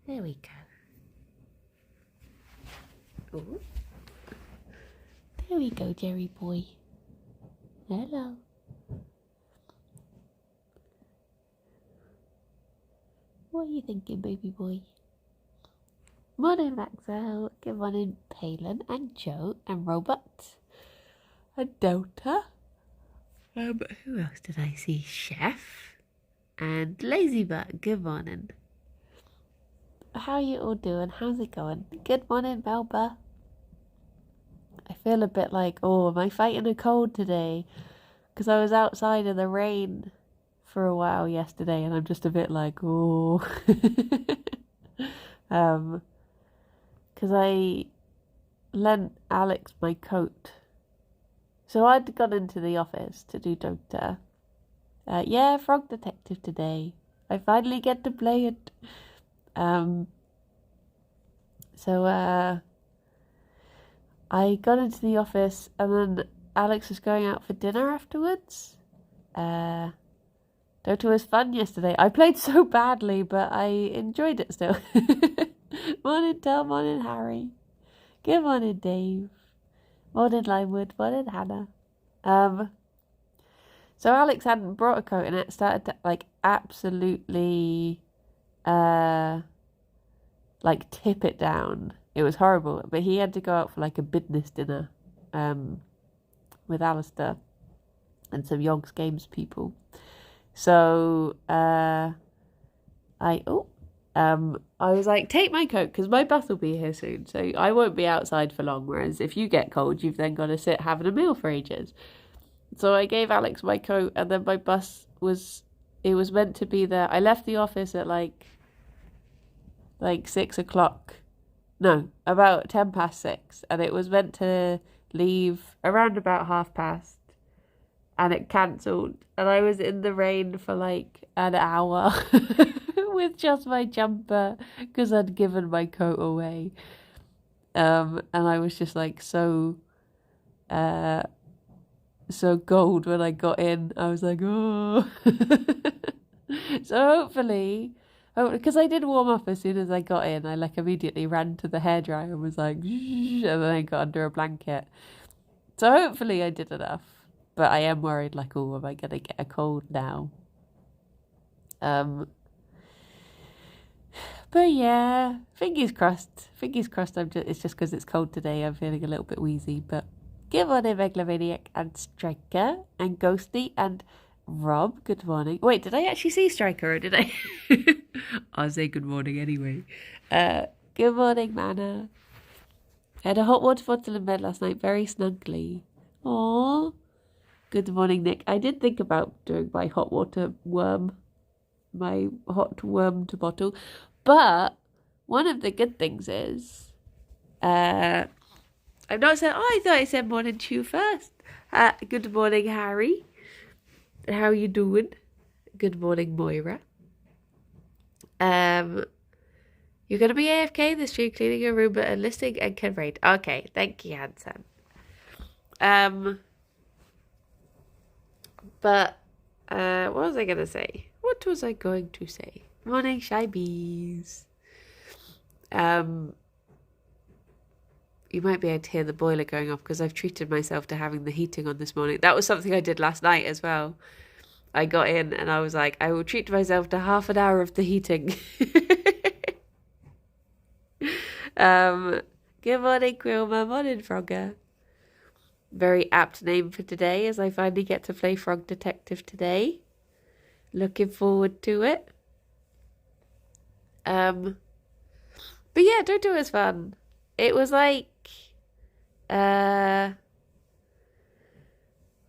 There we go. Ooh. There we go, Gerry boy. Hello. What are you thinking, baby boy? Morning, Maxwell. Good morning, Palin and Joe and Robot and Delta. Who else did I see? Chef and Lazybug. Good morning. How are you all doing? How's it going? Good morning, Melba. I feel a bit like, oh, am I fighting a cold today? Because I was outside in the rain for a while yesterday, and I'm just a bit like, oh. Because I lent Alex my coat. So I'd gone into the office to do Doctor. Yeah, Frog Detective today. I finally get to play it. So I got into the office, and then Alex was going out for dinner afterwards. Dota was fun yesterday. I played so badly, but I enjoyed it still. Morning, Tom. Morning, Harry. Good morning, Dave. Morning, Limewood. Morning, Hannah. So Alex hadn't brought a coat, and it started to, like, absolutely, like, tip it down. It was horrible, but he had to go out for, like, a business dinner, with Alistair and some Yogs Games people. So, I was like, take my coat, because my bus will be here soon, so I won't be outside for long, whereas if you get cold, you've then got to sit having a meal for ages. So I gave Alex my coat, and then my bus was meant to be there. I left the office at like 6 o'clock. No, about 6:10, and it was meant to leave around about past, and it cancelled, and I was in the rain for like an hour with just my jumper because I'd given my coat away, and I was just like so cold when I got in. I was like, oh. So hopefully, because I did warm up as soon as I got in, I like immediately ran to the hairdryer and was like, and then I got under a blanket. So hopefully I did enough. But I am worried, like, oh, am I going to get a cold now? But yeah, fingers crossed. Fingers crossed. It's just because it's cold today. I'm feeling a little bit wheezy. But good morning, Megalomaniac and Striker and Ghosty and Rob. Good morning. Wait, did I actually see Striker or did I? I'll say good morning anyway. Good morning, Mana. I had a hot water bottle in bed last night, very snugly. Aww. Good morning, Nick. I did think about doing my hot worm to bottle. But one of the good things is, I've not said, I thought I said morning to you first. Good morning, Harry. How you doing? Good morning, Moira. You're going to be AFK this stream, cleaning your room and listening and can raid. Okay, thank you, handsome. But, what was I going to say? Morning, shy bees. You might be able to hear the boiler going off because I've treated myself to having the heating on this morning. That was something I did last night as well. I got in and I was like, I will treat myself to half an hour of the heating. Good morning, Quilma. Morning, Frogger. Very apt name for today as I finally get to play Frog Detective today. Looking forward to it. But yeah, Dodo was fun. It was like, I'm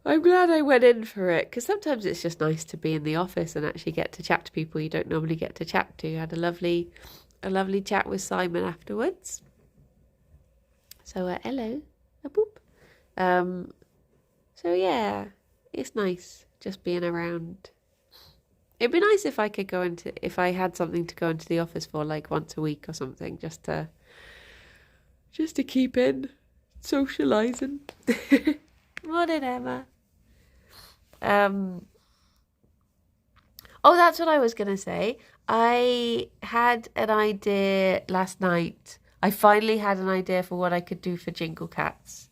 glad I went in for it because sometimes it's just nice to be in the office and actually get to chat to people you don't normally get to chat to. I had a lovely chat with Simon afterwards. So hello, a boop. So yeah, it's nice just being around. It'd be nice if I had something to go into the office for like once a week or something, just to keep in socialising. Morning, Emma. Oh, that's what I was going to say. I had an idea last night. I finally had an idea for what I could do for Jingle Cats.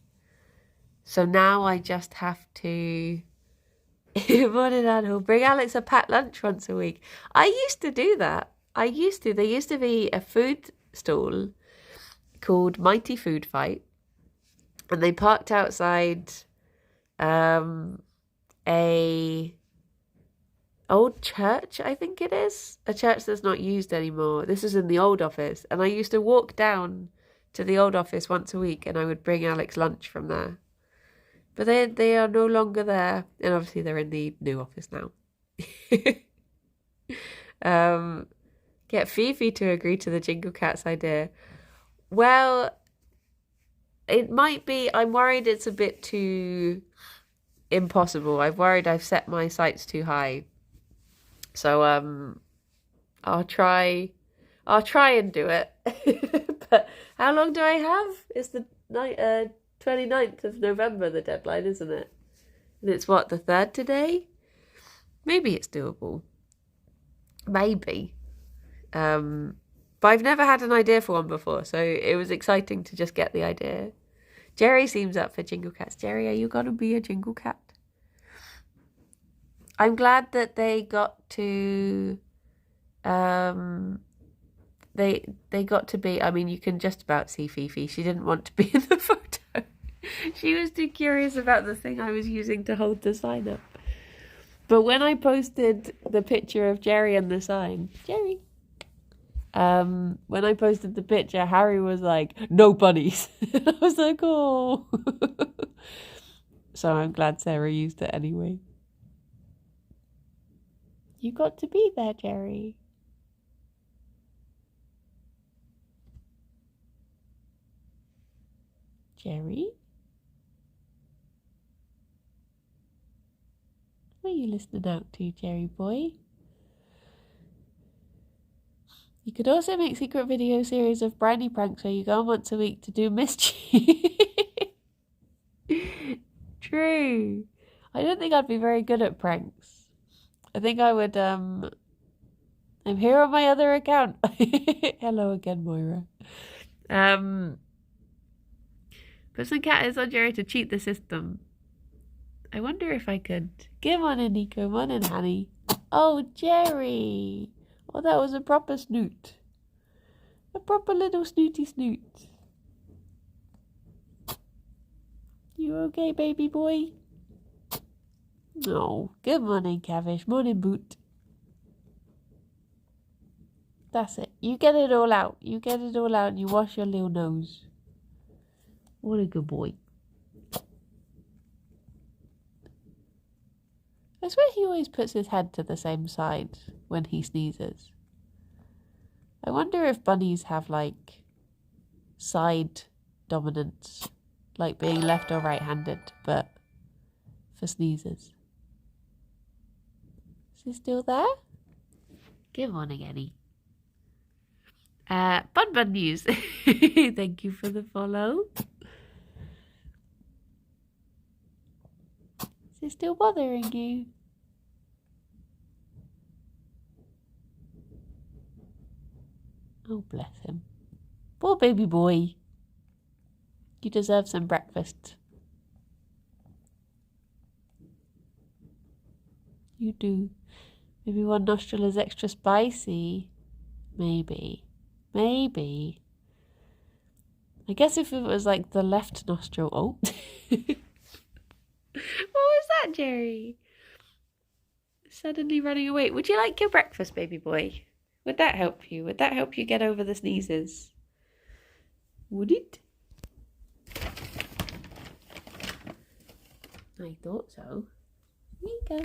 So now I just have to... Morning, Anna. Bring Alex a packed lunch once a week. I used to do that. There used to be a food stall called Mighty Food Fight. And they parked outside a old church, I think it is. A church that's not used anymore. This is in the old office. And I used to walk down to the old office once a week and I would bring Alex lunch from there. But they are no longer there. And obviously they're in the new office now. Get Fifi to agree to the Jingle Cats idea. Well, it might be. I'm worried it's a bit too impossible. I'm worried I've set my sights too high. So I'll try and do it. But how long do I have? It's the 29th of November, the deadline, isn't it? And it's what, the 3rd today? Maybe it's doable. Maybe. But I've never had an idea for one before, so it was exciting to just get the idea. Gerry seems up for Jingle Cats. Gerry, are you going to be a Jingle Cat? I'm glad that they got to... They got to be... I mean, you can just about see Fifi. She didn't want to be in the photo. She was too curious about the thing I was using to hold the sign up. But when I posted the picture of Gerry and the sign... Gerry... when I posted the picture, Harry was like, "No bunnies." And I was like, "Oh." So I'm glad Sarah used it anyway. You got to be there, Gerry. Gerry? What are you listening out to, Gerry boy? You could also make secret video series of brownie pranks where you go on once a week to do mischief. True. I don't think I'd be very good at pranks. I think I would, I'm here on my other account. Hello again, Moira. Put some cat ears on Gerry to cheat the system. I wonder if I could. Come on in, Nico. Come on in, honey. Oh, Gerry. Oh, that was a proper snoot. A proper little snooty snoot. You okay, baby boy? Oh, good morning, Cavish. Morning, Boot. That's it. You get it all out. You get it all out and you wash your little nose. What a good boy. I swear he always puts his head to the same side when he sneezes. I wonder if bunnies have, like, side dominance, like being left or right-handed, but for sneezes. Is he still there? Good morning, Eddie. Bun News. Thank you for the follow. Is he still bothering you? Oh, bless him. Poor baby boy. You deserve some breakfast. You do. Maybe one nostril is extra spicy. Maybe. Maybe. I guess if it was like the left nostril. Oh. What was that, Gerry? Suddenly running away. Would you like your breakfast, baby boy? Would that help you? Would that help you get over the sneezes? Would it? I thought so. Here you go.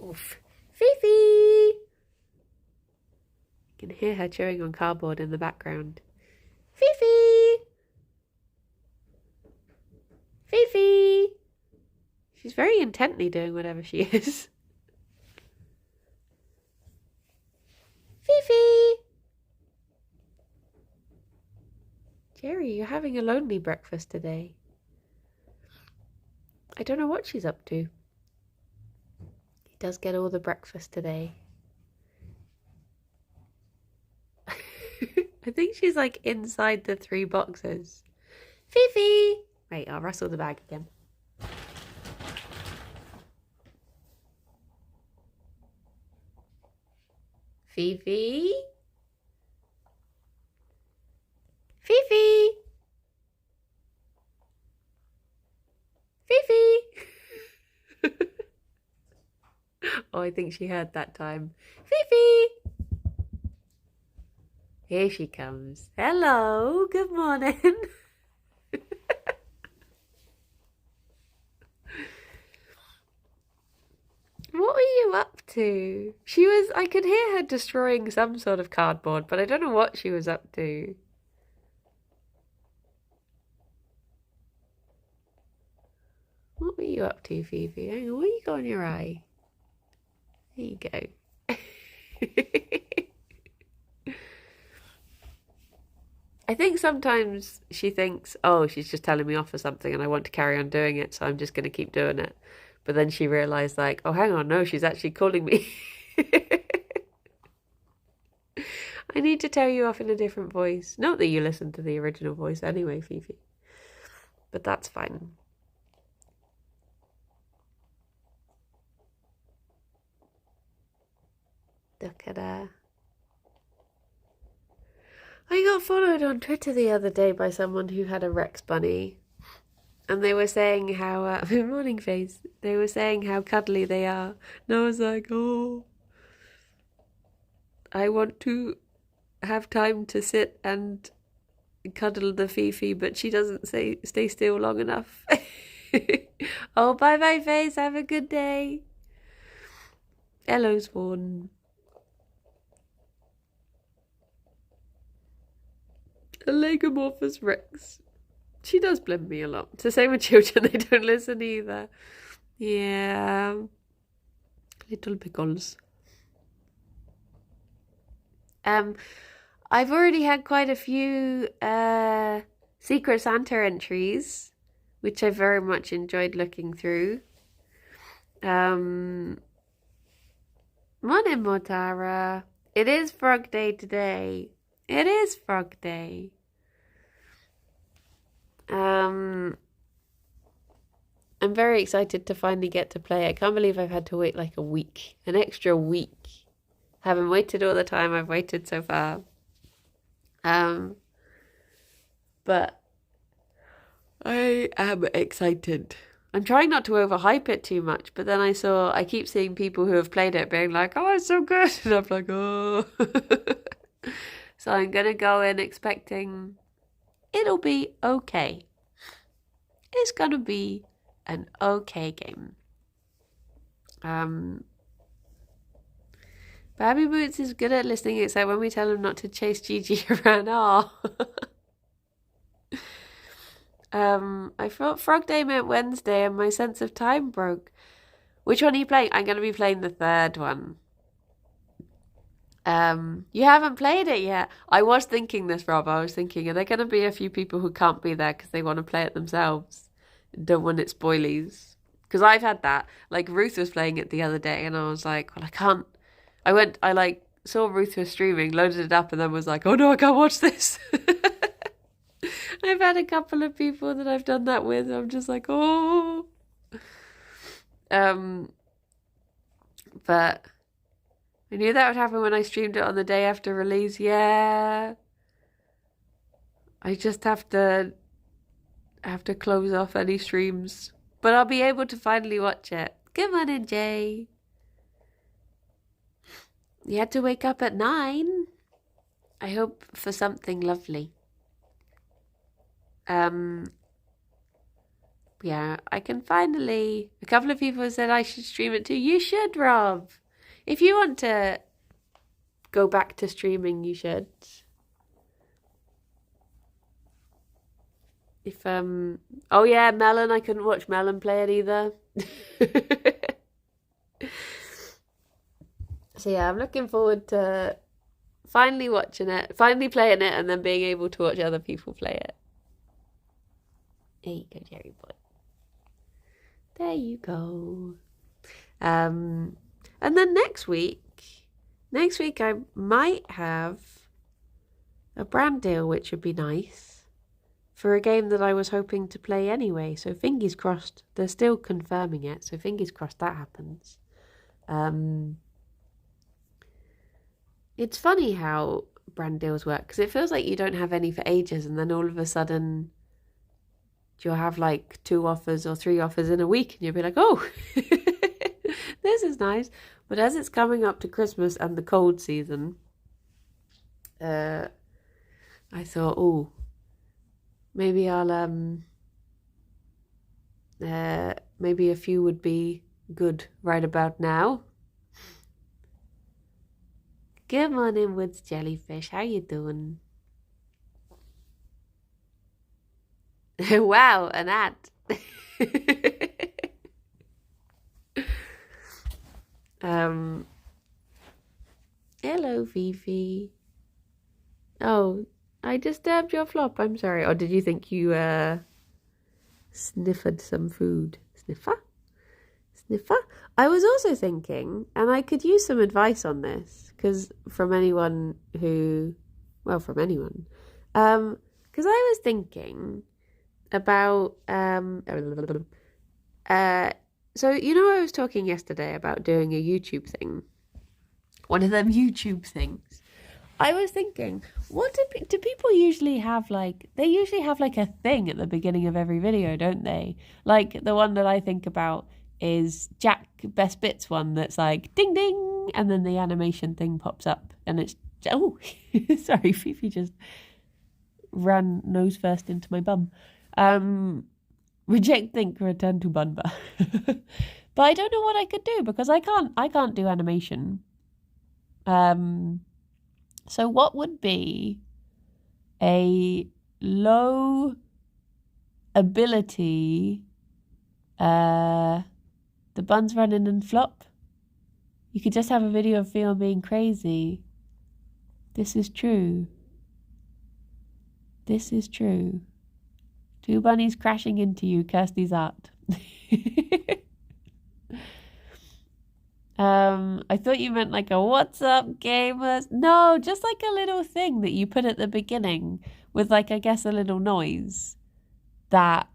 Oof. Fifi! You can hear her chewing on cardboard in the background. Fifi! Fifi! She's very intently doing whatever she is. Fifi! Gerry, you're having a lonely breakfast today. I don't know what she's up to. He does get all the breakfast today. I think she's like inside the 3 boxes. Fifi! Wait, I'll rustle the bag again. Fifi? Fifi! Fifi! Oh, I think she heard that time. Fifi! Here she comes. Hello, good morning. What were you up to? I could hear her destroying some sort of cardboard, but I don't know what she was up to. What were you up to, Fifi? Hang on, where you got on your eye? There you go. I think sometimes she thinks, oh, she's just telling me off for something and I want to carry on doing it, so I'm just going to keep doing it. But then she realised, like, oh, hang on, no, she's actually calling me. I need to tell you off in a different voice. Not that you listen to the original voice anyway, Fifi. But that's fine. Look at her. I got followed on Twitter the other day by someone who had a Rex bunny. And they were saying how, morning face, they were saying how cuddly they are. And I was like, oh, I want to have time to sit and cuddle the Fifi, but she doesn't stay still long enough. Oh, bye-bye, face. Have a good day. Hello, Swan. A Legomorphous Rex. She does blend me a lot. It's the same with children, they don't listen either. Yeah. Little pickles. I've already had quite a few Secret Santa entries, which I very much enjoyed looking through. Morning, Motara. It is Frog Day today. It is Frog Day. I'm very excited to finally get to play. I can't believe I've had to wait like a week, an extra week. Haven't waited all the time I've waited so far. But I am excited. I'm trying not to overhype it too much, but then I keep seeing people who have played it being like, oh, it's so good. And I'm like, oh. So I'm going to go in expecting it'll be okay. It's going to be an okay game. Babby Boots is good at listening, except when we tell him not to chase Gigi around. Oh. I thought Frog Day meant Wednesday and my sense of time broke. Which one are you playing? I'm going to be playing the third one. You haven't played it yet. I was thinking this, Rob. I was thinking, are there going to be a few people who can't be there because they want to play it themselves? Don't want it spoilies. Because I've had that. Like, Ruth was playing it the other day and I was like, well, I can't. I saw Ruth was streaming, loaded it up and then was like, oh no, I can't watch this. I've had a couple of people that I've done that with. I'm just like, oh. But I knew that would happen when I streamed it on the day after release. Yeah. I just have to close off any streams. But I'll be able to finally watch it. Good morning, Jay. You had to wake up at 9. I hope for something lovely. Yeah, I can finally. A couple of people said I should stream it too. You should, Rob. If you want to go back to streaming, you should. Oh yeah, Melon, I couldn't watch Melon play it either. So yeah, I'm looking forward to finally watching it, finally playing it, and then being able to watch other people play it. There you go, Jerry boy. There you go. And then next week I might have a brand deal, which would be nice for a game that I was hoping to play anyway. So fingers crossed. They're still confirming it, so fingers crossed that happens. It's funny how brand deals work, because it feels like you don't have any for ages, and then all of a sudden you'll have like 2 offers or 3 offers in a week, and you'll be like, oh, this is nice. But as it's coming up to Christmas and the cold season, I thought, oh, maybe I'll maybe a few would be good right about now. Good morning, Woods Jellyfish. How you doing? Wow, an ad. Hello, Fifi. Oh, I disturbed your flop. I'm sorry. Or did you think you sniffed some food? Sniffer? I was also thinking, and I could use some advice on this, because from anyone, because I was thinking about so I was talking yesterday about doing a YouTube thing, one of them YouTube things. I was thinking, what do people usually have? Like, they usually have like a thing at the beginning of every video, don't they? Like, the one that I think about is Jack Best Bits one that's like ding ding, and then the animation thing pops up, and it's sorry, Fifi just ran nose first into my bum. Reject think, return to bun bar. But I don't know what I could do, because I can't do animation. So what would be a low ability the buns running and flop? You could just have a video of Ffion being crazy. This is true. 2 bunnies crashing into you, Kirsty's art. I thought you meant like a what's up, gamers? No, just like a little thing that you put at the beginning with, like, I guess a little noise. That,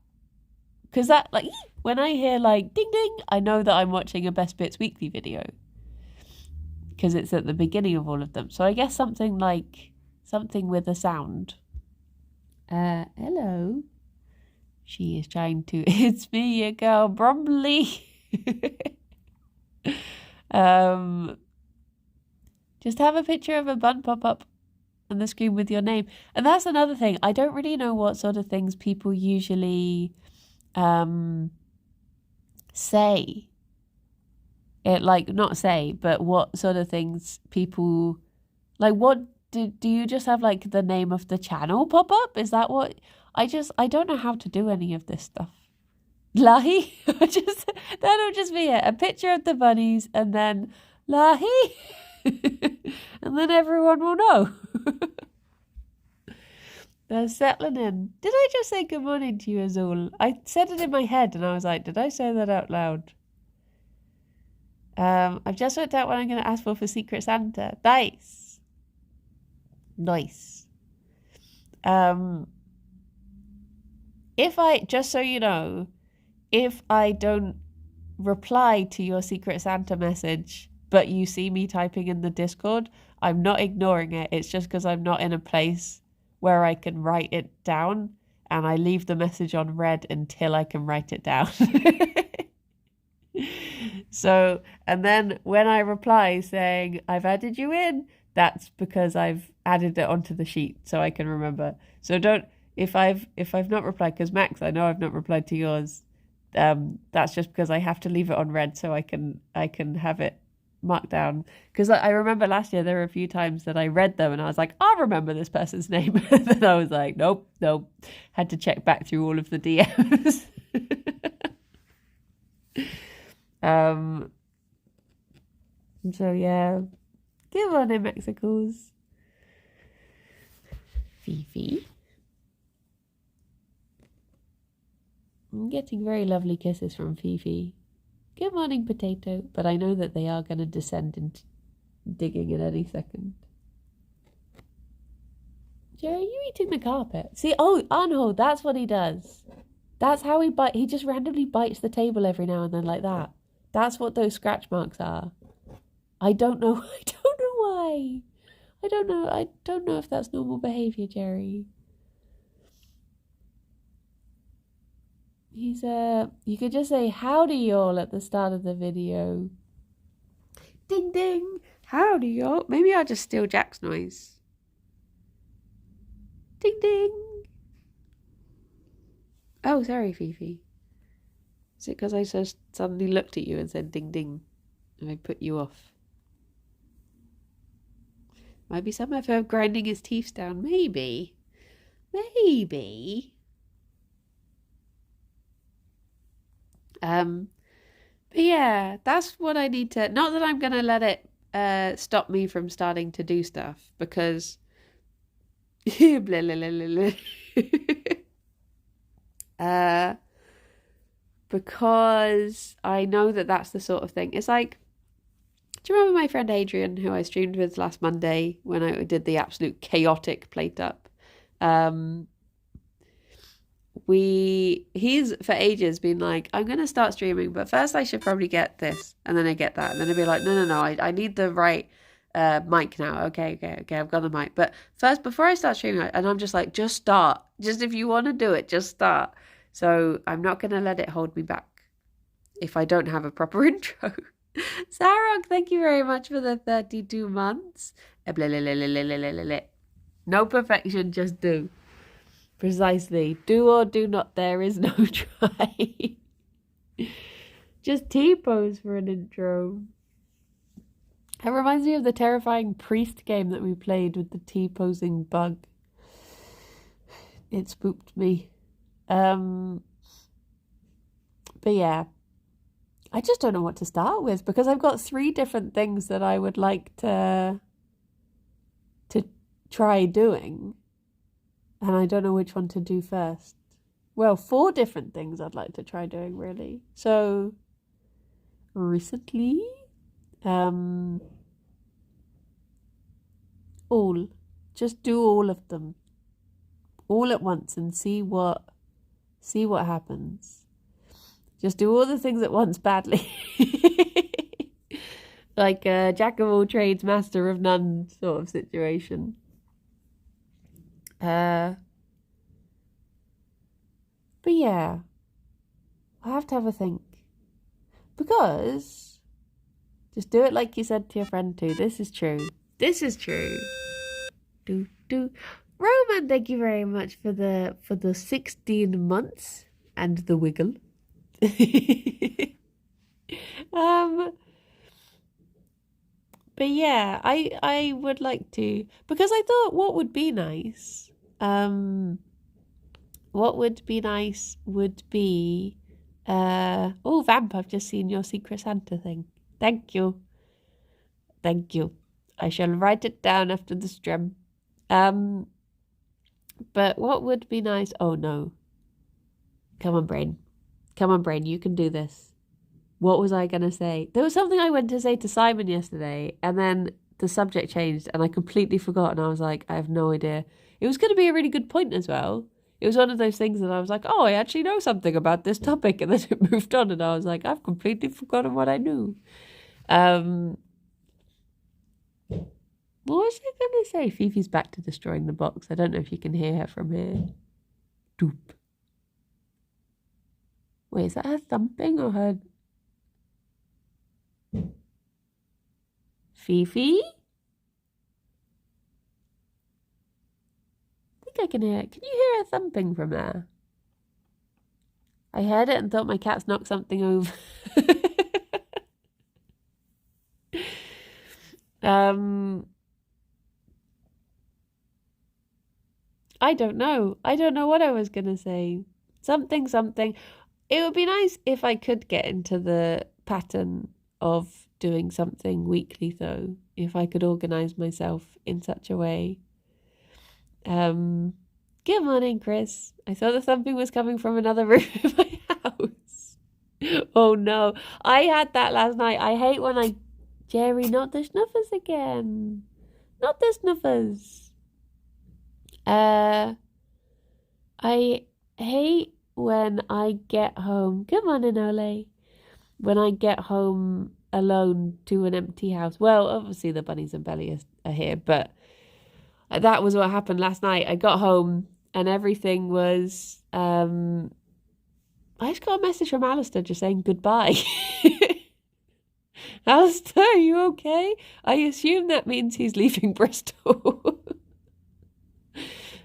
because that, like, when I hear like ding ding, I know that I'm watching a Best Bits weekly video, because it's at the beginning of all of them. So I guess something with a sound. Hello. She is trying to, it's me, your girl, Bromley. Just have a picture of a bun pop up on the screen with your name. And that's another thing. I don't really know what sort of things people usually say. It, like, not say, but what sort of things people, like, what do you just have like the name of the channel pop up? Is that what? I don't know how to do any of this stuff. Lahi? That'll just be it. A picture of the bunnies and then Lahi. And then everyone will know. They're settling in. Did I just say good morning to you, Azul? I said it in my head and I was like, did I say that out loud? I've just worked out what I'm going to ask for Secret Santa. Nice. Just so you know, if I don't reply to your Secret Santa message, but you see me typing in the Discord, I'm not ignoring it. It's just because I'm not in a place where I can write it down, and I leave the message on read until I can write it down. So, and then when I reply saying I've added you in, that's because I've added it onto the sheet so I can remember. So don't, if I've not replied, because Max, I know I've not replied to yours, that's just because I have to leave it on red so I can have it marked down. Because I remember last year there were a few times that I read them and I was like, I'll remember this person's name. And then I was like, nope. Had to check back through all of the DMs. So yeah, good morning, Mexicals. Fifi. I'm getting very lovely kisses from Fifi. Good morning, Potato. But I know that they are going to descend into digging at any second. Jerry, are you eating the carpet? See, oh no, that's what he does. That's how he bites. He just randomly bites the table every now and then like that. That's what those scratch marks are. I don't know. I don't know why. I don't know if that's normal behaviour, Jerry. He's you could just say howdy y'all at the start of the video. Ding ding. Howdy y'all. Maybe I'll just steal Jack's noise. Ding ding. Oh, sorry, Fifi. Is it because I just suddenly looked at you and said ding ding and I put you off? Might be some of her grinding his teeth down. Maybe. Maybe. But yeah, that's what I need to... Not that I'm going to let it stop me from starting to do stuff, because... blah, blah, blah, blah. Because I know that that's the sort of thing. It's like... Do you remember my friend Adrian, who I streamed with last Monday when I did the absolute chaotic plate up? He's for ages been like, I'm going to start streaming, but first I should probably get this, and then I get that, and then I'd be like, no, I need the right mic now. Okay, I've got the mic. But first, before I start streaming, and I'm just like, just start. Just if you want to do it, just start. So I'm not going to let it hold me back if I don't have a proper intro. Sarah, thank you very much for the 32 months. No perfection, just do. Precisely. Do or do not. There is no try. Just T-pose for an intro. It reminds me of the terrifying priest game that we played with the T-posing bug. It spooked me. But yeah. I just don't know what to start with, because I've got 3 different things that I would like to try doing. And I don't know which one to do first. Well, 4 different things I'd like to try doing, really. So, recently, all. Just do all of them. All at once and see what happens. Just do all the things at once badly. Like a jack of all trades, master of none sort of situation. But yeah, I have to have a think, because just do it like you said to your friend too. This is true. Do. Roman, thank you very much for the 16 months and the wiggle. But yeah, I would like to, because I thought what would be nice would be oh, Vamp, I've just seen your Secret Santa thing. Thank you. I shall write it down after the stream. But what would be nice? Oh no. Come on, brain, you can do this. What was I going to say? There was something I went to say to Simon yesterday, and then the subject changed and I completely forgot, and I was like, I have no idea. It was going to be a really good point as well. It was one of those things that I was like, oh, I actually know something about this topic, and then it moved on and I was like, I've completely forgotten what I knew. What was I going to say? Fifi's back to destroying the box. I don't know if you can hear her from here. Doop. Wait, is that her thumping or her... Fifi? I think I can hear it. Can you hear her thumping from there? I heard it and thought my cat's knocked something over. I don't know. I don't know what I was going to say. Something. It would be nice if I could get into the pattern of doing something weekly, though, if I could organise myself in such a way. Good morning, Chris. I thought that something was coming from another room in my house. Oh no, I had that last night. I hate when Gerry, not the snuffers again. Not the snuffers. I hate when I get home. Good morning, Ole. When I get home alone to an empty house. Well, obviously the bunnies and Belly are here, but that was what happened last night. I got home and everything was I just got a message from Alistair just saying goodbye. Alistair, are you okay? I assume that means he's leaving Bristol.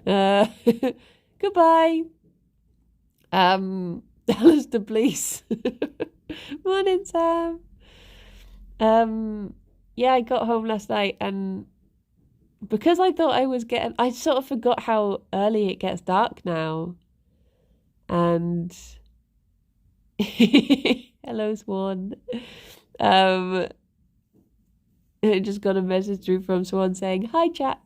Goodbye. Alistair, please. Morning, Sam. Yeah, I got home last night and because I thought I sort of forgot how early it gets dark now. And hello, Swan. I just got a message through from Swan saying, hi, chat.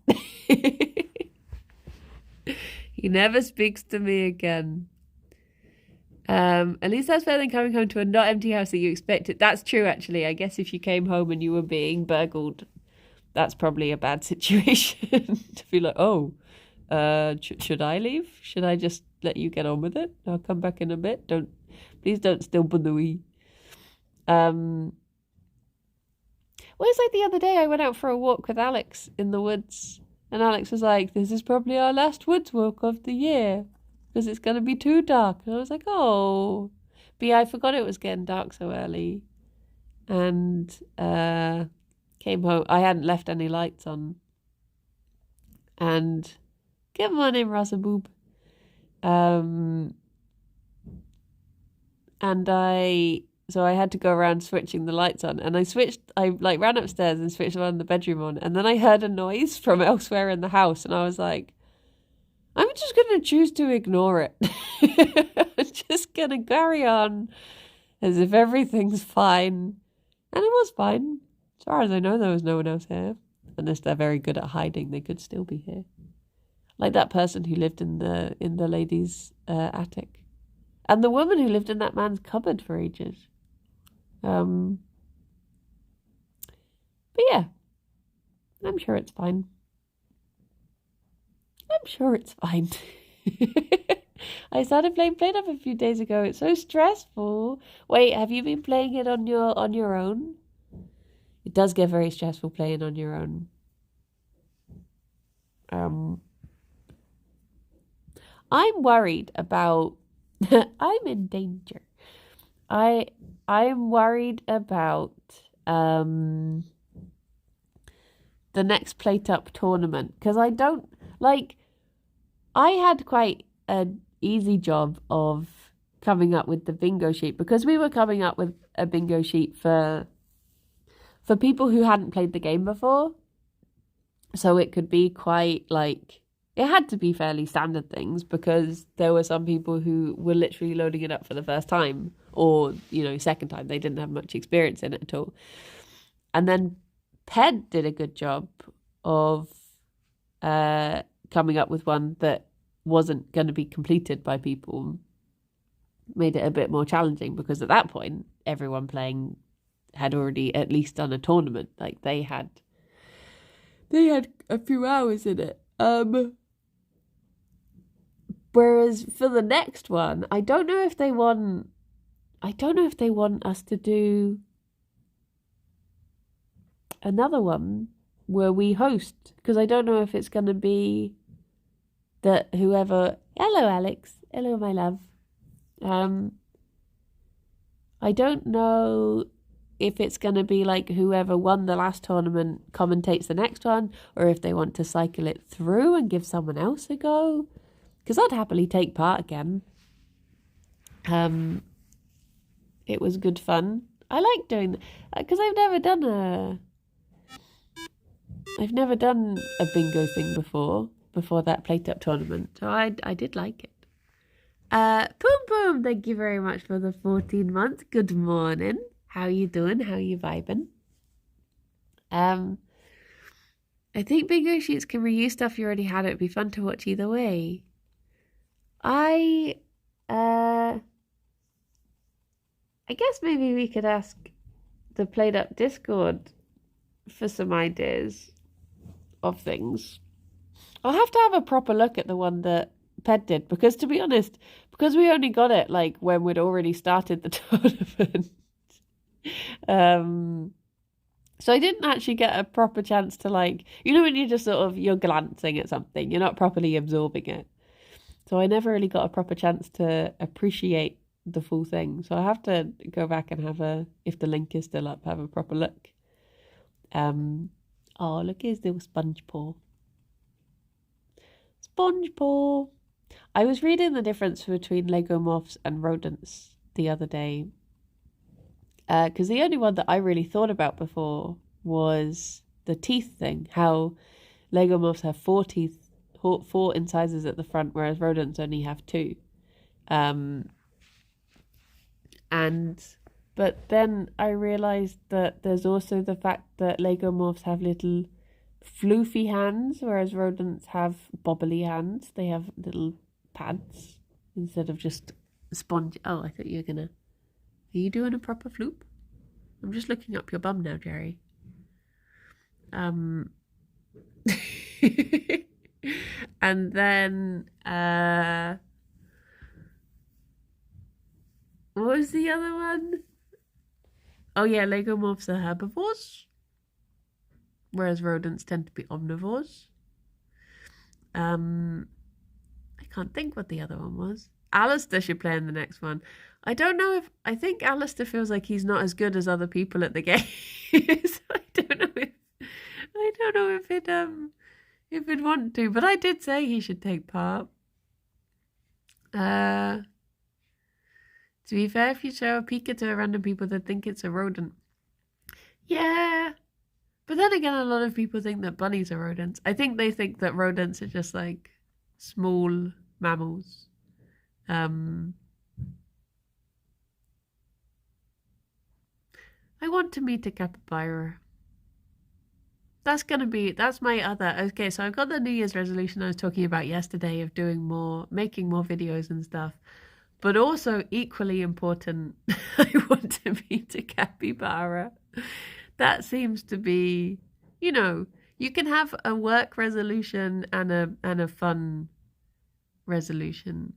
He never speaks to me again. At least that's better than coming home to a not empty house that you expected. That's true, actually. I guess if you came home and you were being burgled, that's probably a bad situation. To be like, oh, should I leave? Should I just let you get on with it? I'll come back in a bit. Please don't still bunui. Well, it's like the other day I went out for a walk with Alex in the woods, and Alex was like, this is probably our last woods walk of the year because it's going to be too dark. And I was like, oh. But yeah, I forgot it was getting dark so early. And came home. I hadn't left any lights on. And good morning, Rasa Boob. And so I had to go around switching the lights on, and I ran upstairs and switched one in the bedroom on, and then I heard a noise from elsewhere in the house, and I was like, I'm just going to choose to ignore it. I'm just going to carry on as if everything's fine. And it was fine. As far as I know, there was no one else here. Unless they're very good at hiding, they could still be here. Like that person who lived in the lady's attic. And the woman who lived in that man's cupboard for ages. But yeah, I'm sure it's fine. I started playing Play-Doh a few days ago. It's so stressful. Wait, have you been playing it on your own? It does get very stressful playing on your own. I'm worried about I'm in danger. I'm worried about the next Plate Up tournament because I don't like. I had quite an easy job of coming up with the bingo sheet because we were coming up with a bingo sheet for people who hadn't played the game before. So it could be quite like, it had to be fairly standard things because there were some people who were literally loading it up for the first time or, second time. They didn't have much experience in it at all. And then Ped did a good job of coming up with one that wasn't going to be completed by people. Made it a bit more challenging because at that point, everyone playing had already at least done a tournament. Like they had a few hours in it. Whereas for the next one, I don't know if they want us to do another one where we host, because I don't know if it's going to be that whoever. Hello, Alex. Hello, my love. I don't know if it's going to be like whoever won the last tournament commentates the next one, or if they want to cycle it through and give someone else a go. Because I'd happily take part again. It was good fun. I like doing that because I've never done a bingo thing before that Plate Up tournament. So I did like it. Boom Boom, thank you very much for the 14 months. Good morning. How you doing? How you vibing? I think bingo sheets can reuse stuff you already had. It would be fun to watch either way. I guess maybe we could ask the Played Up Discord for some ideas of things. I'll have to have a proper look at the one that Ped did, because to be honest, because we only got it like when we'd already started the tournament. So I didn't actually get a proper chance to, like, you know when you just sort of, you're glancing at something, you're not properly absorbing it. So I never really got a proper chance to appreciate the full thing. So I have to go back and have if the link is still up, have a proper look. Oh, look, here's the sponge paw. Sponge paw. I was reading the difference between Lego morphs and rodents the other day. Because the only one that I really thought about before was the teeth thing. How Lego morphs have 4 teeth, 4 incisors at the front, whereas rodents only have 2. But then I realized that there's also the fact that Lego morphs have little floofy hands, whereas rodents have bobbly hands. They have little pads instead of just sponge. Oh, I thought you were gonna. Are you doing a proper floop? I'm just looking up your bum now, Gerry. And then what was the other one? Oh yeah, Lego morphs are herbivores, whereas rodents tend to be omnivores. I can't think what the other one was. Alistair should play in the next one. I don't know if I think Alistair feels like he's not as good as other people at the game. So I don't know if it'd want to, but I did say he should take part. To be fair, if you show a Pika to random people, they'd think it's a rodent. Yeah. But then again, a lot of people think that bunnies are rodents. I think they think that rodents are just like small mammals. I want to meet a capybara. That's my other. Okay, so I've got the New Year's resolution I was talking about yesterday of making more videos and stuff. But also equally important, I want to meet a capybara. That seems to be, you can have a work resolution and a fun resolution.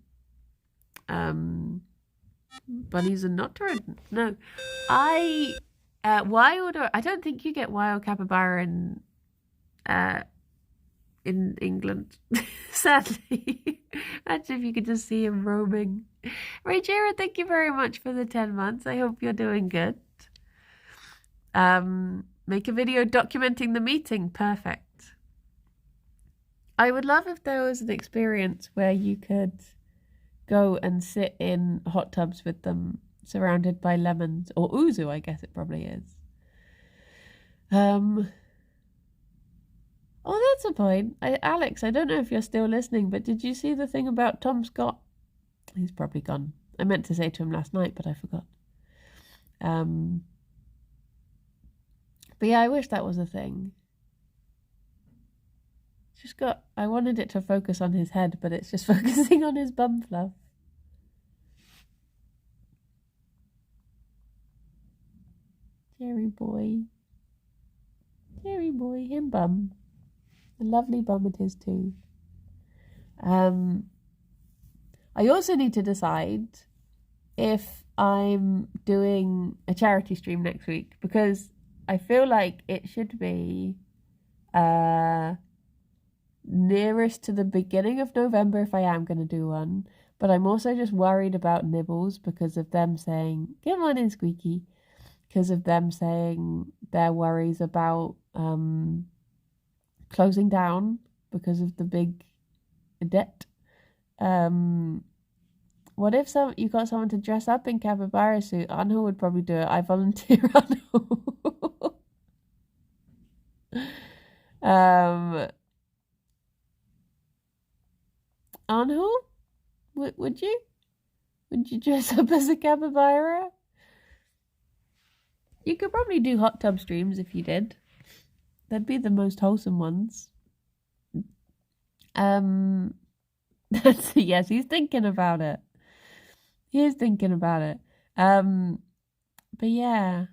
Bunnies are not rodents. No, I don't think you get wild capybara in England, sadly. Imagine if you could just see him roaming. Ray Jared, thank you very much for the 10 months. I hope you're doing good. Make a video documenting the meeting. Perfect. I would love if there was an experience where you could go and sit in hot tubs with them, surrounded by lemons, or ouzo, I guess it probably is. Oh, that's a point. Alex, I don't know if you're still listening, but did you see the thing about Tom Scott? He's probably gone. I meant to say to him last night, but I forgot. But yeah, I wish that was a thing. I wanted it to focus on his head, but it's just focusing on his bum fluff. Gerry boy, him bum. A lovely bum it is too. I also need to decide if I'm doing a charity stream next week, because I feel like it should be nearest to the beginning of November if I am going to do one. But I'm also just worried about Nibbles because of them saying, "Come on in, Squeaky," because of them saying their worries about closing down because of the big debt. What if you got someone to dress up in capybara suit? Anhu would probably do it. I volunteer Anhu. Anhu? Would you? Would you dress up as a capybara? You could probably do hot tub streams if you did. They'd be the most wholesome ones. Yes, he's thinking about it. He is thinking about it. But yeah,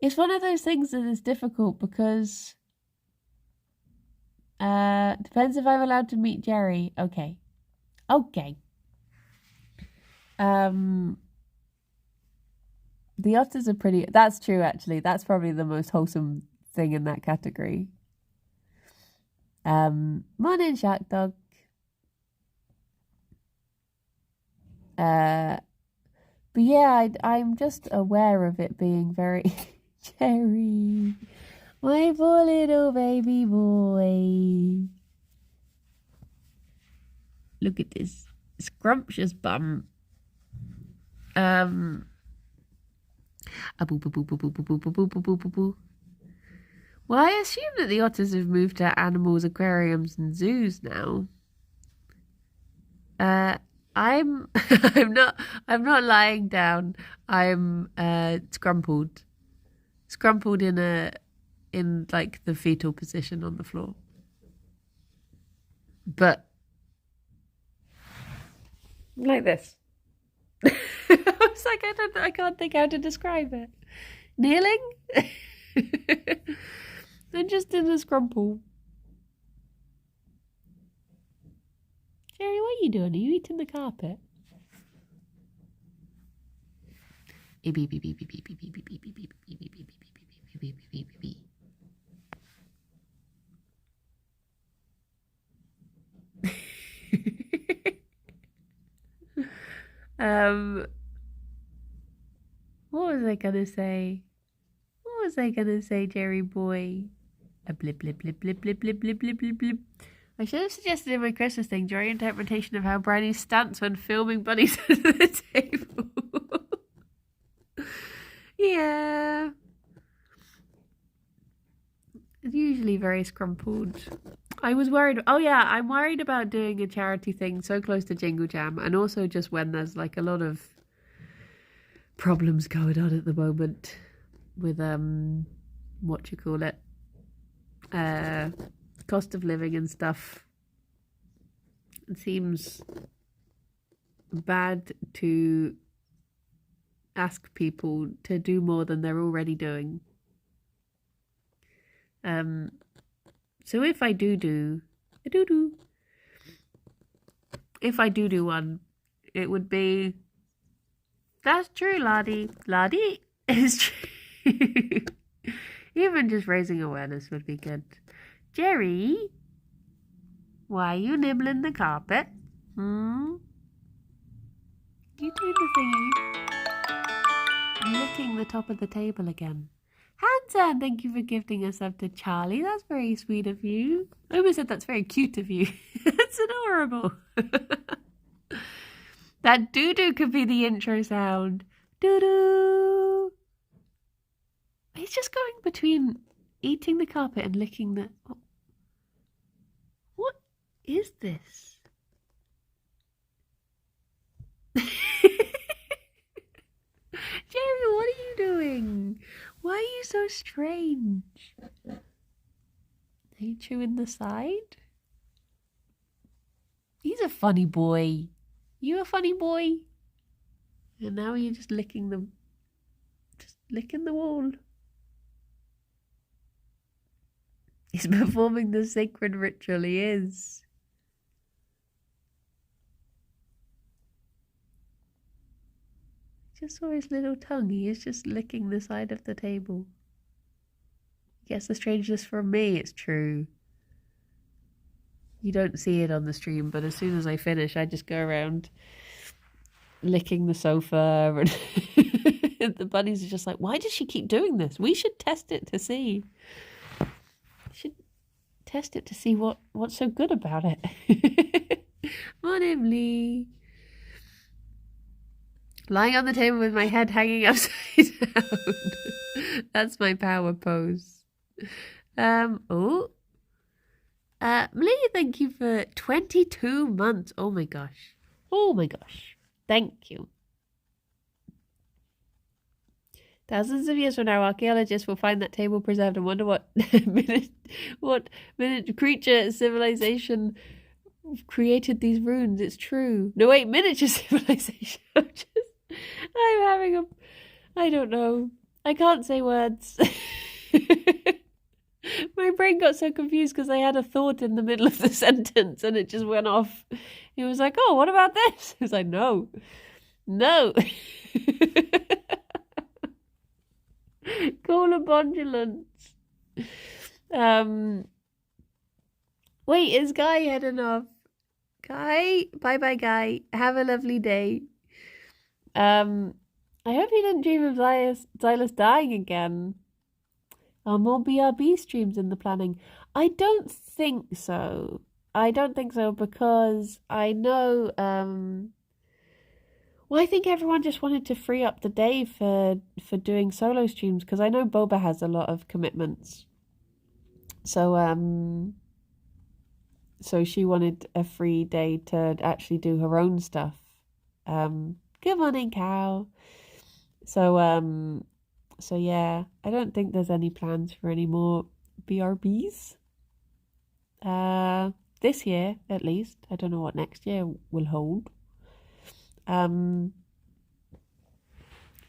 it's one of those things that is difficult because depends if I'm allowed to meet Gerry. Okay. The otters are pretty. That's true, actually. That's probably the most wholesome thing in that category. Morning, Shark Dog. But yeah, I'm just aware of it being very Gerry, my poor little baby boy. Look at this scrumptious bum. Well, I assume that the otters have moved to animals, aquariums, and zoos now. I'm I'm not lying down. I'm scrumpled in like the fetal position on the floor. But like this. I was like, I can't think how to describe it. Kneeling? I'm just in a scrumple. Gerry, what are you doing? Are you eating the carpet? What was I gonna say? Gerry boy? A blip blip blip blip blip blip blip blip blip blip. I should have suggested in my Christmas thing Gerry interpretation of how Brownie's stance when filming bunnies at the table. Yeah. It's usually very scrumpled. I was worried. Oh yeah, I'm worried about doing a charity thing so close to Jingle Jam, and also just when there's like a lot of problems going on at the moment with what you call it, cost of living and stuff. It seems bad to ask people to do more than they're already doing. So if I do one, it would be. That's true, Lottie. Lottie is true. Even just raising awareness would be good. Gerry, why are you nibbling the carpet? You doing the thingy? Licking the top of the table again. Hansan, thank you for gifting a sub to Charlie. That's very sweet of you. I almost said that's very cute of you. That's adorable. That doo-doo could be the intro sound. Doo-doo. He's just going between eating the carpet and licking the... What is this? Gerry, what are you doing? Why are you so strange? Are you chewing the side? He's a funny boy. You a funny boy? And now you're just licking the wall. He's performing the sacred ritual, he is. Just saw his little tongue. He is just licking the side of the table. Guess the strangeness from me, it's true. You don't see it on the stream, but as soon as I finish, I just go around licking the sofa, and the bunnies are just like, why does she keep doing this? We should test it to see. What's so good about it. Morning, Lee. Lying on the table with my head hanging upside down. That's my power pose. Lee, thank you for 22 months. Oh my gosh. Thank you. Thousands of years from now, archaeologists will find that table preserved and wonder what minute creature civilization created these runes. It's true. No, wait, miniature civilization. I'm having a... I don't know. I can't say words. My brain got so confused because I had a thought in the middle of the sentence and it just went off. It was like, oh, what about this? It was like, no. Colobondulance. Wait, is Guy heading off? Guy? Bye, Guy. Have a lovely day. I hope you didn't dream of Xylus dying again. Are more BRB streams in the planning? I don't think so. Because I know... Well, I think everyone just wanted to free up the day for doing solo streams because I know Boba has a lot of commitments. So she wanted a free day to actually do her own stuff. Good morning, cow. So yeah, I don't think there's any plans for any more BRBs. This year, at least. I don't know what next year will hold.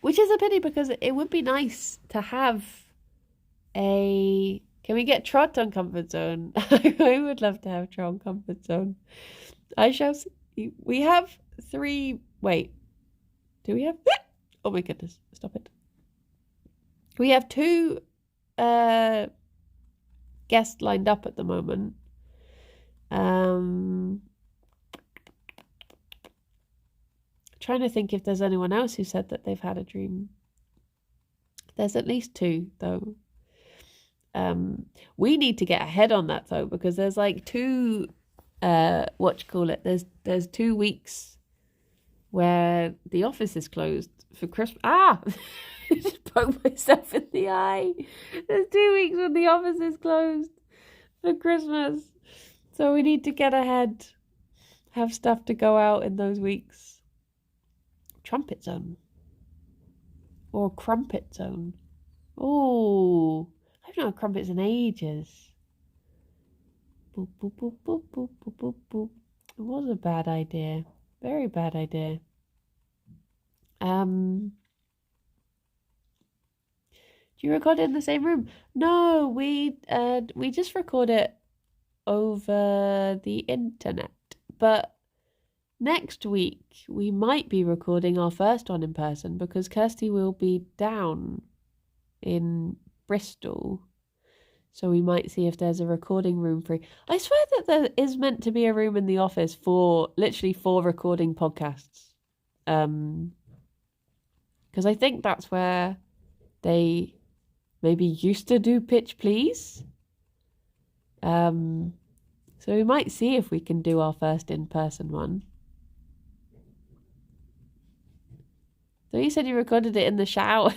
Which is a pity because it would be nice to have a... Can we get Trot on Comfort Zone? I would love to have Trot on Comfort Zone. I shall see. We have 3... Wait. Do we have... Oh my goodness. Stop it. We have 2 guests lined up at the moment. Trying to think if there's anyone else who said that they've had a dream. There's at least 2 though. We need to get ahead on that though, because there's like 2 there's 2 weeks where the office is closed for Christmas. I just poked myself in the eye. There's 2 weeks when the office is closed for Christmas. So we need to get ahead. Have stuff to go out in those weeks. Trumpet Zone. Or Crumpet Zone. Oh, I've not had crumpets in ages. Boop, boop, boop, boop, boop, boop, boop, boop. It was a bad idea. Very bad idea. Do you record it in the same room? No, we just record it over the internet. But next week we might be recording our first one in person because Kirsty will be down in Bristol. So we might see if there's a recording room free. I swear that there is meant to be a room in the office for recording podcasts. Because I think that's where they maybe used to do Pitch Please. So we might see if we can do our first in-person one. So you said you recorded it in the shower.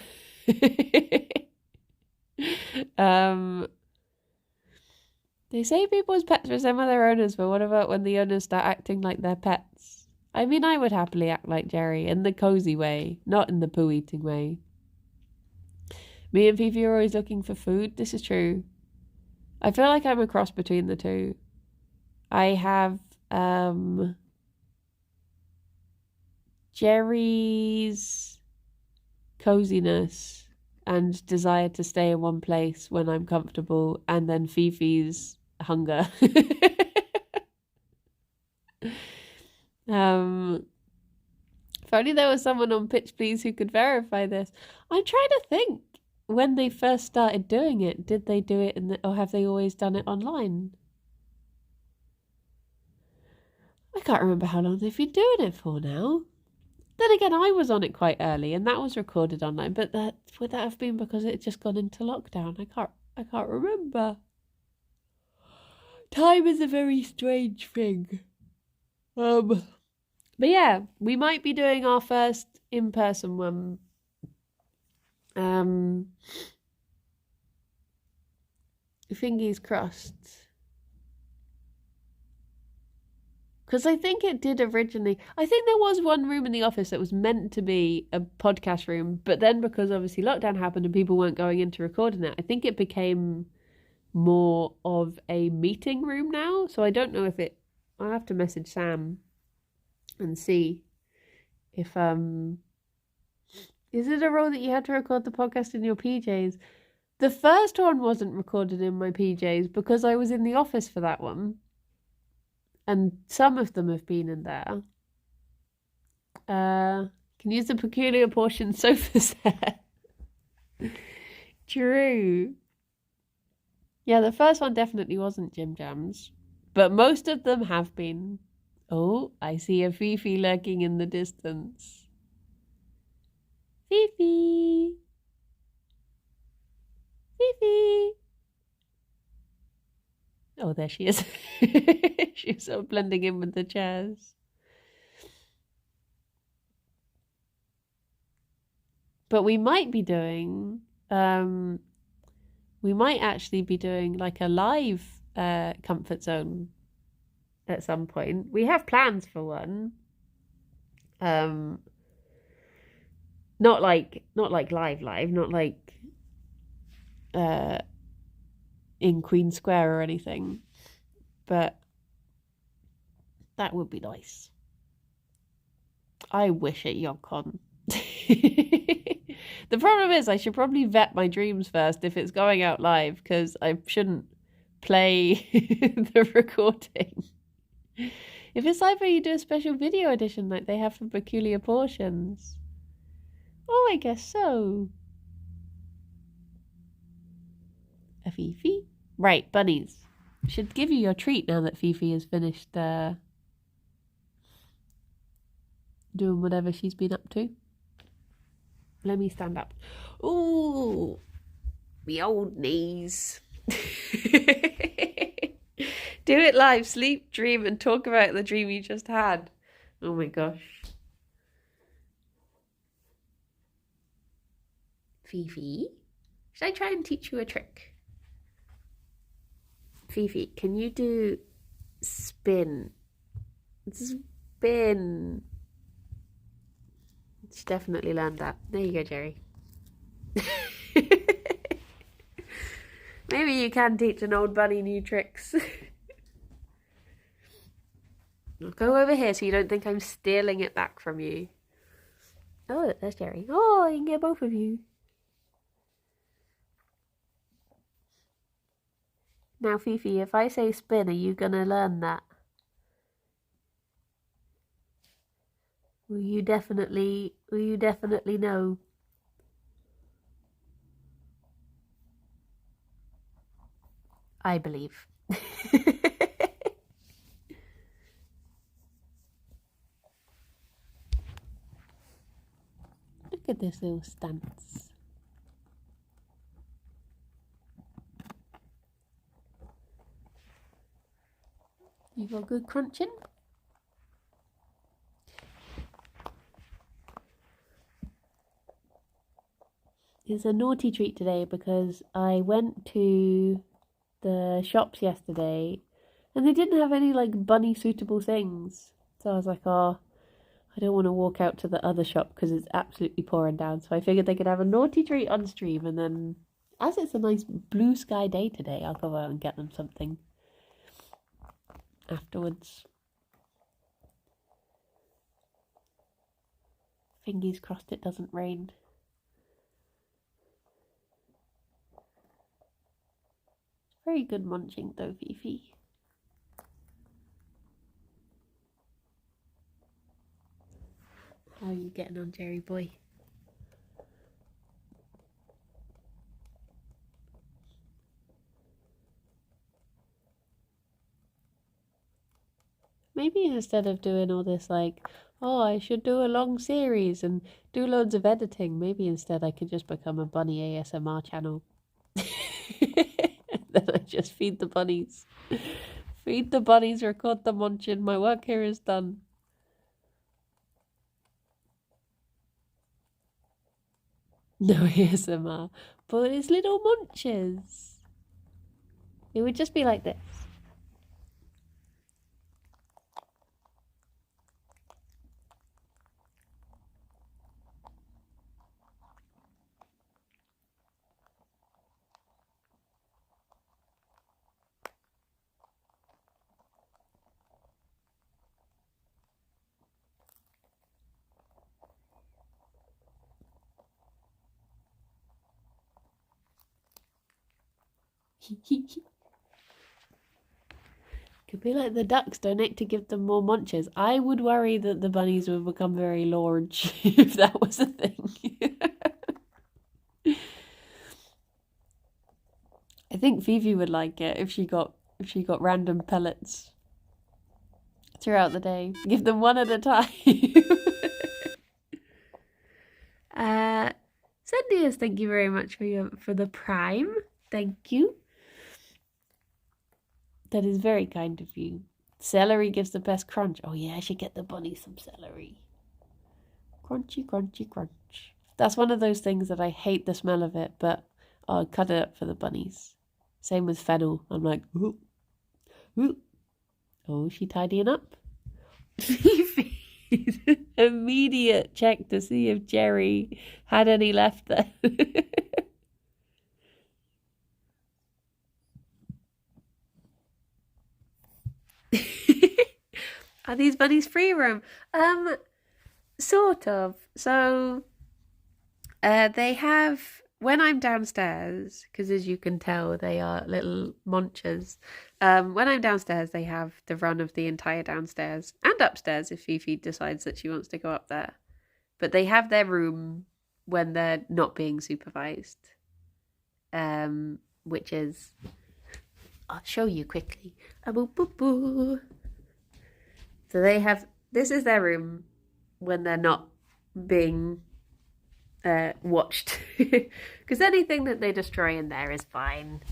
They say people's pets resemble their owners, but what about when the owners start acting like their pets? I mean, I would happily act like Gerry in the cozy way, not in the poo-eating way. Me and Fifi are always looking for food. This is true. I feel like I'm a cross between the two. I have Gerry's coziness and desire to stay in one place when I'm comfortable, and then Fifi's hunger. If only there was someone on Pitch Please who could verify this. I'm trying to think when they first started doing it. Did they do it or have they always done it online? I can't remember how long they've been doing it for now. Then again, I was on it quite early and that was recorded online, but would that have been because it had just gone into lockdown? I can't remember. Time is a very strange thing. But yeah, we might be doing our first in-person one. Fingers crossed. Because I think it did originally... I think there was one room in the office that was meant to be a podcast room, but then because obviously lockdown happened and people weren't going in to record in it, I think it became more of a meeting room now. So I don't know if it I'll have to message Sam and see if is it a rule that you had to record the podcast in your PJs? The first one wasn't recorded in my PJs because I was in the office for that one. And some of them have been in there. Can use the peculiar portion sofa set. True. Yeah, the first one definitely wasn't Jim Jams. But most of them have been. Oh, I see a Fifi lurking in the distance. Fifi! Fifi! Oh, there she is. She's sort of blending in with the chairs. But we might be doing, we might actually be doing like a live comfort zone at some point. We have plans for one. Not like live, not like in Queen Square or anything, but that would be nice. I wish it YogCon. The problem is I should probably vet my dreams first if it's going out live, because I shouldn't play the recording. If it's live where you do a special video edition like they have for Peculiar Portions. Oh, I guess so. A Fifi? Right, bunnies. Should give you your treat now that Fifi has finished doing whatever she's been up to. Let me stand up. Ooh, me old knees. Do it live, sleep, dream, and talk about the dream you just had. Oh my gosh. Fifi, should I try and teach you a trick? Fifi, can you do spin? Spin. She definitely learned that. There you go, Gerry. Maybe you can teach an old bunny new tricks. I'll go over here so you don't think I'm stealing it back from you. Oh, there's Gerry. Oh, I can get both of you. Now, Fifi, if I say spin, are you gonna learn that? Will you definitely know? I believe. Look at this little stance. You got good crunching? It's a naughty treat today because I went to the shops yesterday and they didn't have any like bunny suitable things. So I was like, oh, I don't want to walk out to the other shop because it's absolutely pouring down. So I figured they could have a naughty treat on stream, and then as it's a nice blue sky day today, I'll go out and get them something afterwards. Fingers crossed it doesn't rain. Very good munching though, Fifi. How are you getting on, Gerry boy? Maybe instead of doing all this like, oh, I should do a long series and do loads of editing, maybe instead I could just become a bunny ASMR channel. Then I just feed the bunnies. Feed the bunnies, record the munching. My work here is done. No ASMR, but it's little munches. It would just be like this. Could be like the ducks, donate to give them more munches. I would worry that the bunnies would become very large if that was a thing. I think Fifi would like it if she got random pellets throughout the day. Give them one at a time. Zendias, thank you very much for the prime. Thank you. That is very kind of you. Celery gives the best crunch. Oh yeah, I should get the bunny some celery. Crunchy, crunchy, crunch. That's one of those things that I hate the smell of it, but I'll cut it up for the bunnies. Same with fennel. I'm like, ooh, ooh. Oh, is she tidying up? Immediate check to see if Gerry had any left there. Are these bunnies free roam? Sort of. So, they have, when I'm downstairs, because as you can tell, they are little munchers. When I'm downstairs, they have the run of the entire downstairs and upstairs if Fifi decides that she wants to go up there. But they have their room when they're not being supervised, which is, I'll show you quickly. So they have, this is their room when they're not being watched. Because anything that they destroy in there is fine.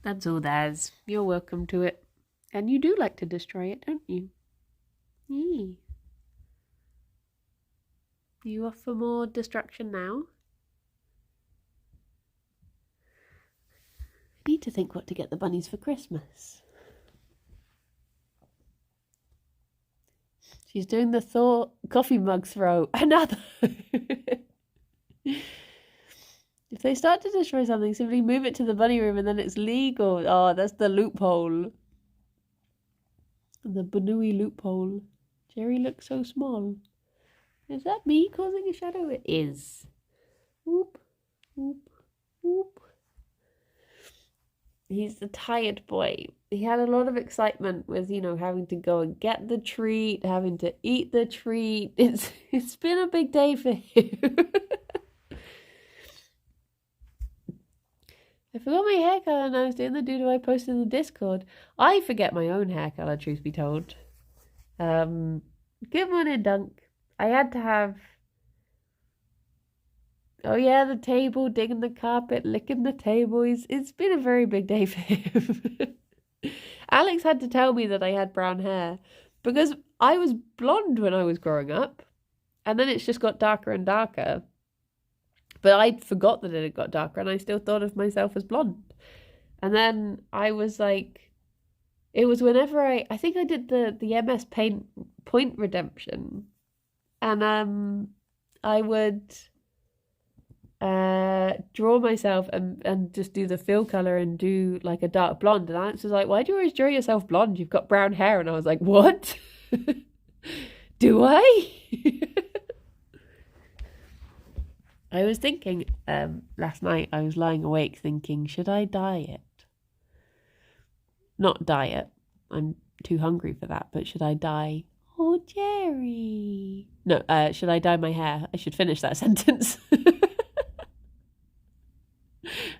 That's all theirs. You're welcome to it. And you do like to destroy it, don't you? Yee. You off for more destruction now? I need to think what to get the bunnies for Christmas. She's doing the Thor coffee mug throw. Another. If they start to destroy something, simply move it to the bunny room and then it's legal. Oh, that's the loophole. The Banui loophole. Gerry looks so small. Is that me causing a shadow? It is. Whoop, whoop, whoop. He's the tired boy. He had a lot of excitement with, having to go and get the treat, having to eat the treat. It's been a big day for him. I forgot my hair colour and I was doing the doodle I posted in the Discord. I forget my own hair colour, truth be told. Good morning, Dunk. I had to have... Oh yeah, the table, digging the carpet, licking the table. It's been a very big day for him. Alex had to tell me that I had brown hair because I was blonde when I was growing up. And then it's just got darker and darker. But I forgot that it had got darker and I still thought of myself as blonde. And then I was like, it was whenever I think I did the MS Paint point redemption. And I would draw myself and just do the fill colour and do like a dark blonde. And Alex was like, why do you always draw yourself blonde? You've got brown hair. And I was like, what? Do I? I was thinking last night, I was lying awake thinking, should I dye it? Not dye it. I'm too hungry for that. But should I dye? Oh, Gerry. No, should I dye my hair? I should finish that sentence.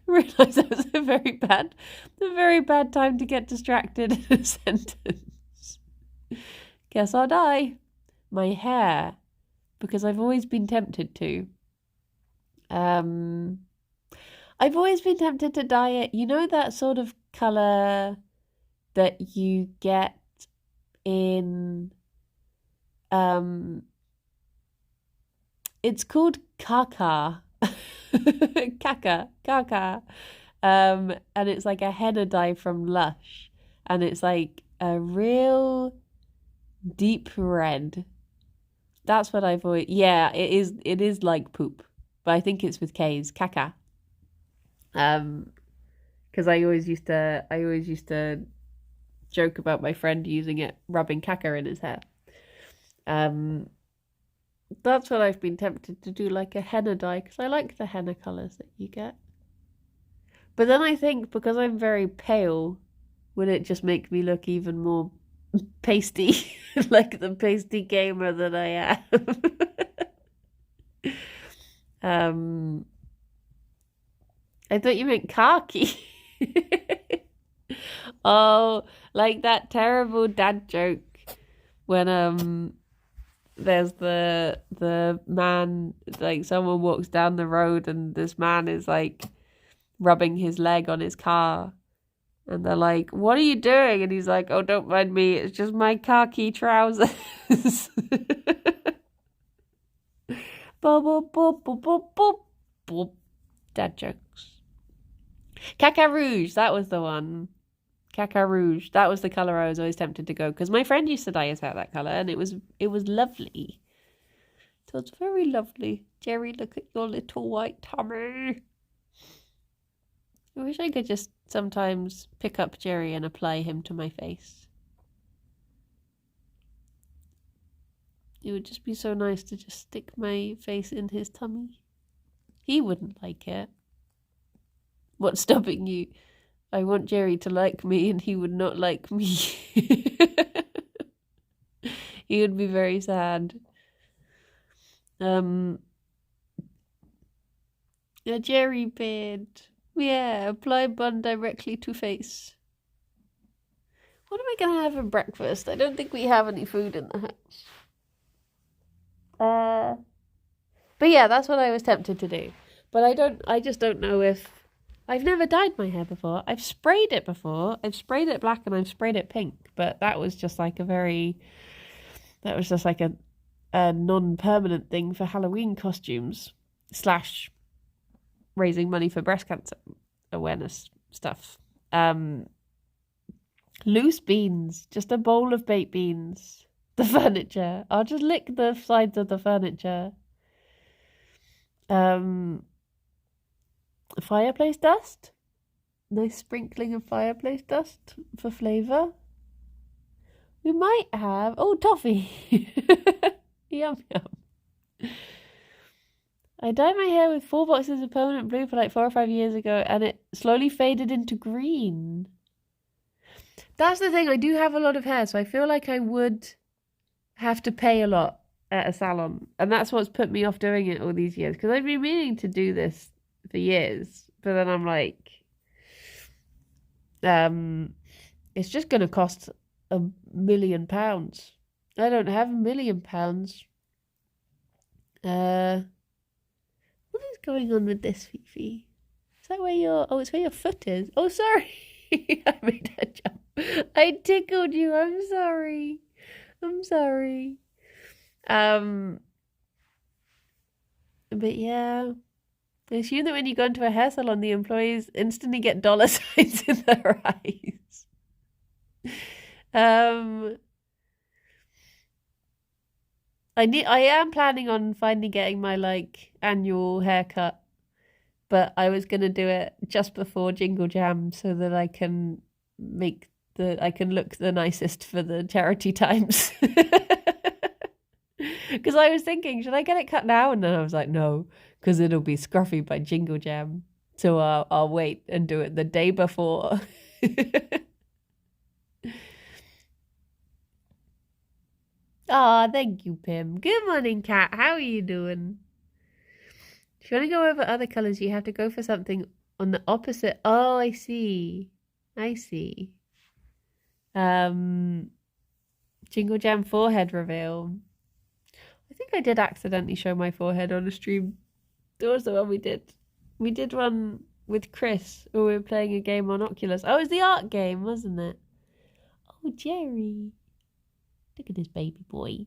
Realised that was a very bad time to get distracted in a sentence. Guess I'll dye my hair because I've always been tempted to. I've always been tempted to dye it. You know that sort of colour that you get in it's called caca. Caca. And it's like a henna dye from Lush. And it's like a real deep red. That's what I've always... Yeah, it is like poop. But I think it's with K's. Caca. Because I always used to joke about my friend using it, rubbing caca in his hair. That's what I've been tempted to do, like a henna dye, because I like the henna colours that you get. But then I think because I'm very pale, would it just make me look even more pasty, like the pasty gamer that I am? I thought you meant khaki. Oh, like that terrible dad joke when there's the man, like someone walks down the road and this man is like rubbing his leg on his car and they're like, "What are you doing?" And he's like, "Oh, don't mind me, it's just my khaki trousers." Boop, boop, boop, boop, boop, boop, boop. Dad jokes. Caca Rouge, that was the one. Caca Rouge, that was the colour I was always tempted to go because my friend used to dye his hair that colour and it was lovely. So it's very lovely. Gerry, look at your little white tummy. I wish I could just sometimes pick up Gerry and apply him to my face. It would just be so nice to just stick my face in his tummy. He wouldn't like it. What's stopping you? I want Gerry to like me and he would not like me. He would be very sad. A Gerry beard. Yeah, apply bun directly to face. What am I going to have for breakfast? I don't think we have any food in the house. But yeah, that's what I was tempted to do. But I just don't know if... I've never dyed my hair before. I've sprayed it before. I've sprayed it black and I've sprayed it pink. But that was just like a non-permanent thing for Halloween costumes / raising money for breast cancer awareness stuff. Loose beans, just a bowl of baked beans. The furniture. I'll just lick the sides of the furniture. Fireplace dust. Nice sprinkling of fireplace dust for flavour. We might have... Oh, toffee. Yum, yum. I dyed my hair with 4 boxes of permanent blue for like 4 or 5 years ago and it slowly faded into green. That's the thing, I do have a lot of hair, so I feel like I would have to pay a lot at a salon. And that's what's put me off doing it all these years. Because I've been meaning to do this for years. But then I'm like... it's just going to cost £1 million. I don't have £1 million. What is going on with this, Fifi? Is that where your... Oh, it's where your foot is. Oh, sorry. I made a jump. I tickled you. I'm sorry. But yeah. I assume that when you go into a hair salon, the employees instantly get dollar signs in their eyes. I am planning on finally getting my like annual haircut, but I was gonna do it just before Jingle Jam so that I can look the nicest for the charity times. Because I was thinking, should I get it cut now? And then I was like, no, because it'll be scruffy by Jingle Jam. So I'll wait and do it the day before. Ah, thank you, Pim. Good morning, Kat. How are you doing? If you want to go over other colours, you have to go for something on the opposite. Oh, I see. Jingle Jam forehead reveal. I think I did accidentally show my forehead on a stream. That was the one we did. We did one with Chris where we were playing a game on Oculus. Oh, it was the art game, wasn't it? Oh, Gerry. Look at this baby boy.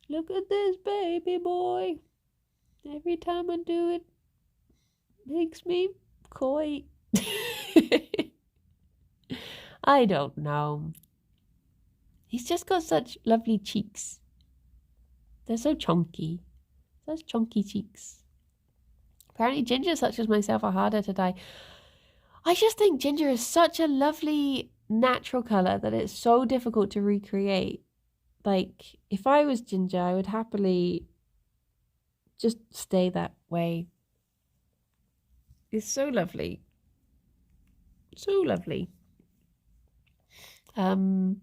Look at this baby boy. Every time I do it, makes me coy. I don't know. He's just got such lovely cheeks. They're so chunky. Such chunky cheeks. Apparently ginger such as myself are harder to dye. I just think ginger is such a lovely natural colour that it's so difficult to recreate. Like, if I was ginger, I would happily just stay that way. is so lovely. So lovely. Every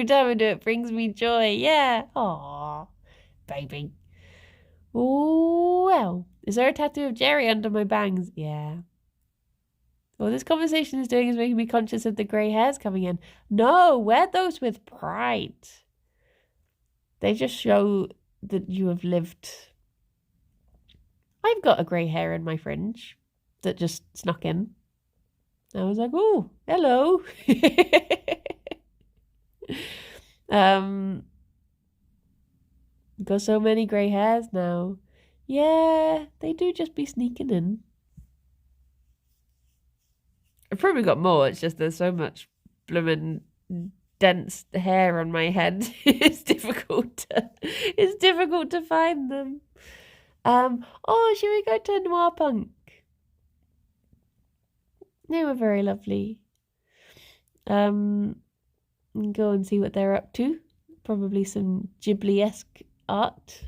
time I do it brings me joy. Yeah. Aww, baby. Oh, well. Is there a tattoo of Gerry under my bangs? Yeah. What this conversation is doing is making me conscious of the grey hairs coming in. No, wear those with pride. They just show that you have lived. I've got a grey hair in my fringe that just snuck in. I was like, oh, hello. Got so many grey hairs now. Yeah, they do just be sneaking in. I've probably got more. It's just there's so much blooming dense hair on my head. It's difficult to find them. Oh, should we go to Noir Punk? They were very lovely. Go and see what they're up to. Probably some Ghibli-esque art.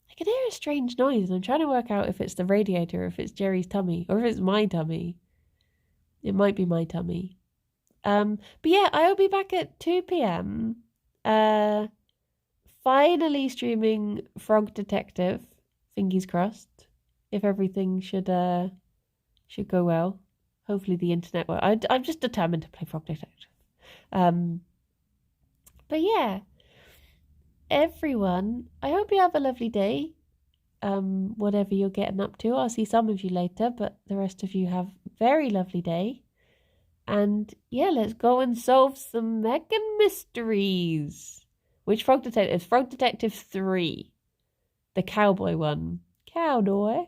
I can hear a strange noise and I'm trying to work out if it's the radiator, if it's Gerry's tummy, or if it's my tummy. It might be my tummy. But yeah, I'll be back at 2 p.m. Finally streaming Frog Detective. Fingers crossed. If everything should go well. Hopefully the internet will. I'm just determined to play Frog Detective. But yeah, everyone, I hope you have a lovely day. Whatever you're getting up to. I'll see some of you later, but the rest of you have a very lovely day. And yeah, let's go and solve some Megan mysteries. Which Frog Detective? Frog Detective 3. The cowboy one. Cowboy.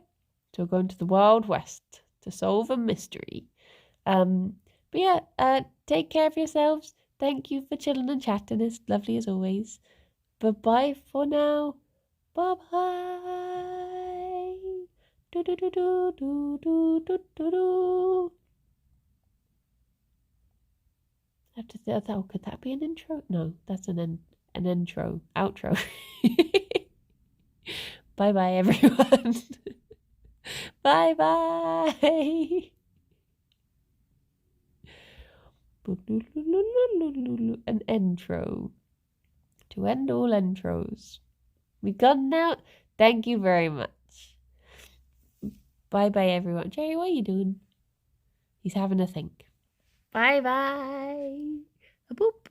So we're going to the Wild West to solve a mystery. But yeah, take care of yourselves. Thank you for chilling and chatting. It's lovely as always. Bye-bye for now. Bye-bye. Do do do do do do do do do. I have to think, oh, could that be an intro? No, that's an intro. Outro. Bye-bye, everyone. Bye-bye. An intro. To end all intros. We gone now? Thank you very much. Bye-bye, everyone. Gerry, what are you doing? He's having a think. Bye-bye. A boop.